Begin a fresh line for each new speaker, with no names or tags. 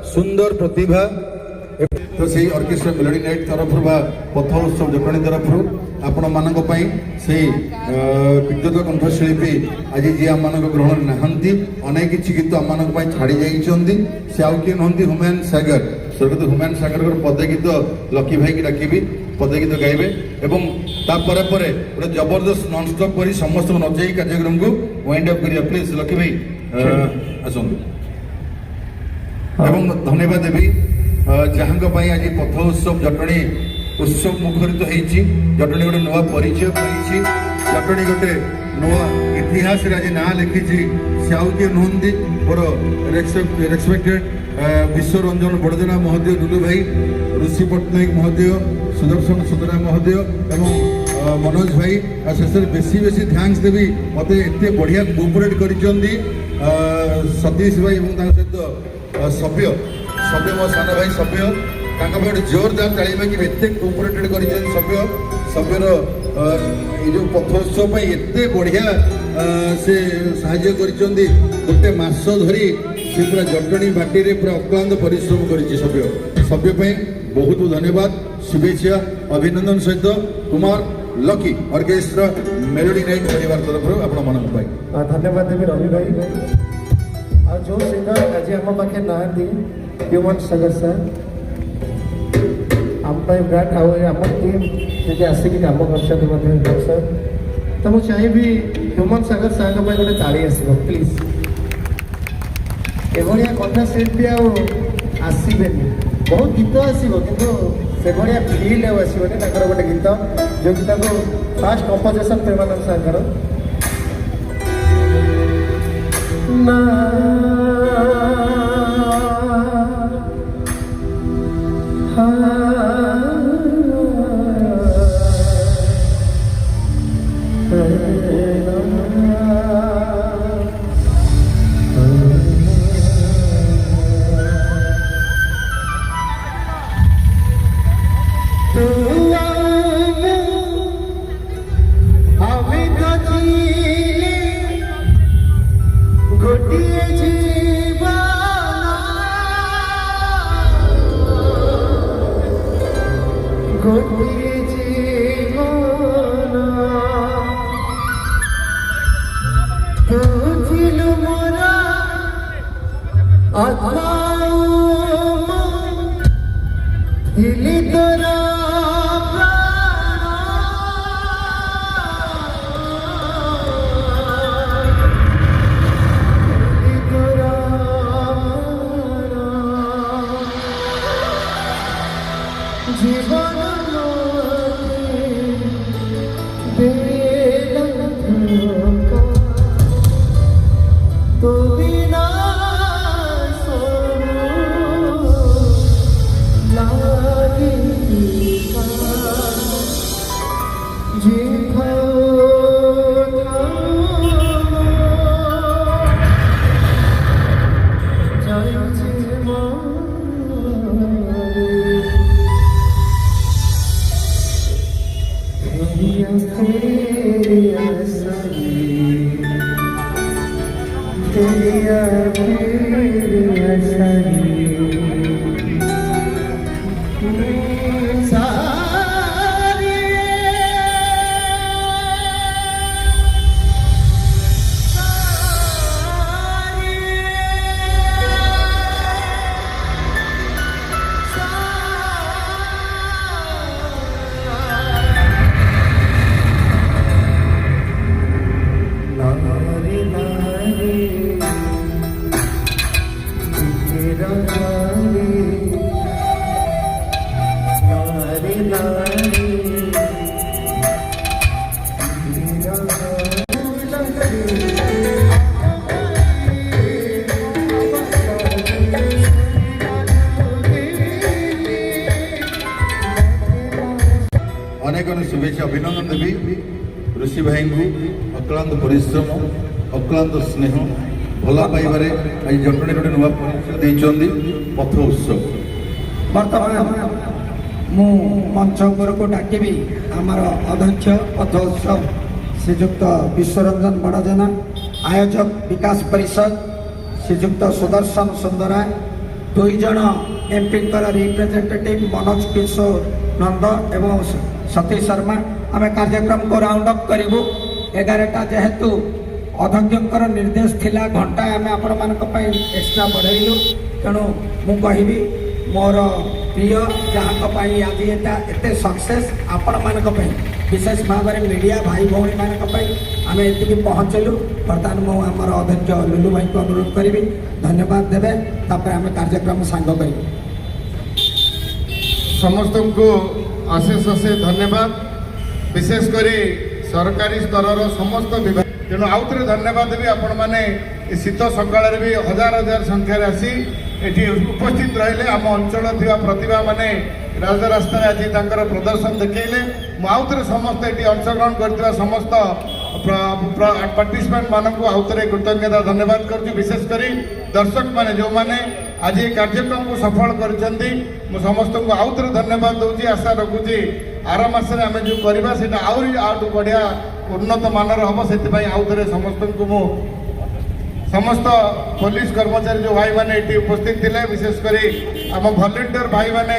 सुंदर प्रतिभा तो से ऑर्केस्ट्रा मेलोडी नाइट तरफ पथ उत्सव जटणी तरफ आपण मान विद्युत कंठशिल्पी आज जी आम मान ग्रहण नहांती अनेक किसी गीत आम मान छाड़ी जाइंट से आउ किए नुहति हुमायूं सागर स्वर्गत हुमायूं सागर पदे गीत लकी भाई की डाकिबी पदे गीत गाइबे एवं तापर गोटे जबरदस्त नॉनस्टॉप कर समस्त नचई कार्यक्रम को वाइंड अप करिया प्लीज लकी भाई आसतु एवं धन्यवाद देवी जहाँ आज पथ उत्सव जटणी उत्सव मुखरित होती जटणी गोटे नुआ परिचय पाई जटणी गोटे नुआ इतिहास आज ना लिखी से आउ किए नुहति मोर रेस्पेक्टेड विश्वरंजन बड़देना महोदय डुलू भाई ऋषि पट्टनायक महोदय सुदर्शन सुंदरा महोदय एवं मनोज भाई शेष बेसी बेसी थैंक्स देवी मत एत बढ़िया कोऑपरेट कर सतीश भाई सहित सभ्य सभ्य मो सान भाई सभ्य गोटे जोरदार तालीम कि एत कोऑपरेटेड कर सभ्य सभ्यर ये पथोत्सव एत बढ़िया से साहाय्य कर गोटे मास धरी से पूरा जटणी बाटी रे पूरा अक्लांत परिश्रम कर सभ्य सभ्य बहुत धन्यवाद शुभेच्छा अभिनंदन सहित Kumar lucky orchestra melody night परिवार तरफ आपण मन
धन्यवाद देवी रवि भाई और जो सिंगर आज आम पाखे ना ह्यूमन सागर सर आम विराट आम टीम जी आसिक कम कर सर तो मुझे चाहिए ह्यूमन सागर सर गोटे ताली आसो प्लीज एभलिया कंठशिल्पी आसबे बहुत गीत आसो कि से भाया फिल आसबनी गोटे गीत जो गीत को फास्ट कंपोजिशन प्रेमानंद सागर ना
शुभेच्छा अभिनंदन देवी ऋषि भाई को अक्लांत परिश्रम अक्लांत स्नेह भला पाइबारे आज जटणी गोटे नुआ परिचय पथ उत्सव
बर्तमान मु मंच को डाकबी आमर अध्यक्ष पथ उत्सव श्रीजुक्त विश्वरंजन बड़जेना आयोजक विकास परिषद श्रीजुक्त सुदर्शन सुंदरा दुई जन एमपी रिप्रेजेंटेटिव मनोज किशोर नंद एवं सतीश शर्मा आम कार्यक्रम को राउंड अप करूँ 11टा जेहेतु अध्यक्षर निर्देश थिला घंटा आम आपण मान एक्सट्रा बढ़ेलु तेणु मु कहबी मोर प्रिय जहाँ आज एटा एते सक्सेस आपण मान विशेष भाव में मीडिया भाई भौणी मान आम ये पहुँचलु बर्तमान मु आमर अध्यक्ष लुलु भाई को अनुरोध करी धन्यवाद देवे तापर आम कार्यक्रम सांग कर
समस्त को अशेष अशेष धन्यवाद विशेषकर सरकारी स्तर समस्त विभाग तेणु आउ थे धन्यवाद देवी आपण मैंने शीत सकाल भी हजार हजार संख्यार आसी एटी उपस्थित रहिले आम अंचल थिबा प्रतिभा माने राजरास्ता आज तांकर प्रदर्शन देखैले आउ थे समस्त ये अंशग्रहण करथिबा समस्त पार्टिसिपेंट मानक आउ थे कृतज्ञता धन्यवाद करुँ विशेषकर दर्शक माने जो माने आज ये कार्यक्रम को सफल करछंती समस्त को आउ थे धन्यवाद दूची आशा रखुची आर मासरे आम जो करवा से आउट बढ़िया उन्नत मानर हम से आउ थे समस्त को मु समस्त पुलिस कर्मचारी जो भाई मैंने उपस्थित थे विशेषकर आम भलेंटियर भाई मैंने